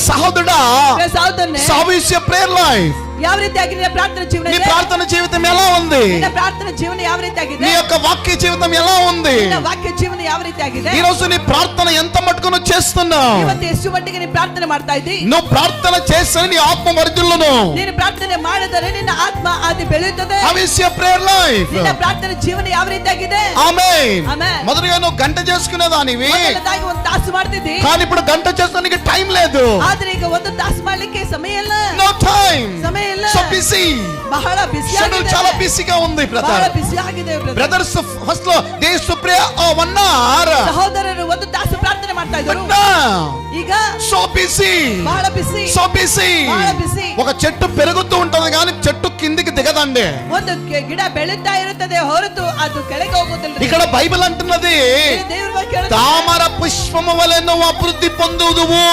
సహోదరుడా, how is your prayer life? ಯಾವ ರೀತಿಯಾಗಿ ನಿನ್ನ ಪ್ರಾರ್ಥನಾ ಜೀವನ నీ ప్రార్థన జీవితం ఎలా ఉంది? ನಿನ್ನ ಪ್ರಾರ್ಥನಾ ಜೀವನ ಯಾವ ರೀತಿಯಾಗಿದೆ? నీ యొక్క వాక్య జీవితం ఎలా ఉంది? ನಿನ್ನ ವಾಕ್ಯ ಜೀವನ ಯಾವ ರೀತಿಯಾಗಿದೆ? ఈ రోజు నీ ప్రార్థన ఎంత మట్టుకు నువ్వు చేస్తున్నావు? ಇವತ್ತು ಎಷ್ಟು ಮಟ್ಟಿಗೆ ನೀನು ಪ್ರಾರ್ಥನೆ ಮಾಡ್ತಾ ಇದ್ದೀ? నువ్వు ప్రార్థన చేస్తే నీ ఆత్మ వర్ధిల్లును. ನೀನು ಪ್ರಾರ್ಥನೆ ಮಾಡಿದರೆ ನಿನ್ನ ಆತ್ಮ ಅದು ಬೆಳೆಯುತ್ತದೆ. How is your prayer life? ನಿನ್ನ ಪ್ರಾರ್ಥನಾ ಜೀವನ ಯಾವ ರೀತಿಯಾಗಿದೆ? ఆమేన్. ఆమేన్. మొదలుగా నువ్వు గంట చేసుకునేదానివి, ಮೊದಲದಾಗಿ ಒಂದು ತಾಸು ಮಾಡ್ತಿದ್ದಿ, కానీ ఇప్పుడు గంట చేస్తానికి టైం లేదు. ಆದ್ರೆ ಈಗ ಒಂದು ತಾಸು ಮಾಡ್ಲಿಕ್ಕೆ ಸಮಯ ಇಲ್ಲ. No time. ಸಮಯ ಇಲ್ಲ. So busy. ಬಹಳ ಬಿಸಿ షెడ్యూల్ ಆಗಿದೆ. చాలా బిజీగా ఉంది ಬಹಳ బ్రదర్. ಬಿಸಿ ಆಗಿದೆ బ్రదర్స్ ఫస్ట్ లో దే సుప్రే 1 hour. ಸಹೋದರರು ಒಂದು ತಾಸು ಪ್ರಾರ್ಥನೆ ಮಾಡ್ತಾ ಇದ್ರು. ಈಗ సో బిజీ. ಬಹಳ ಬಿಸಿ. So busy. ಬಹಳ ಬಿಸಿ. ఒక చెట్టు పెరుగుతూ ఉంటది కానీ చెట్టు కిందికి దిగదండి. ಒಂದು ಗಿಡ ಬೆಳೀತಾ ಇರುತ್ತದೆ ಹೊರತು ಅದು ಕೆಳಗೆ ಹೋಗುವುದಿಲ್ಲ. ఇక్కడ బైబిల్ అంటున్నది ದೇವರ ವಾಕ್ಯ ಹೇಳುತ್ತದೆ, తామర పుష్పము వలె నువ్వు అభివృద్ధి పొందుదువు.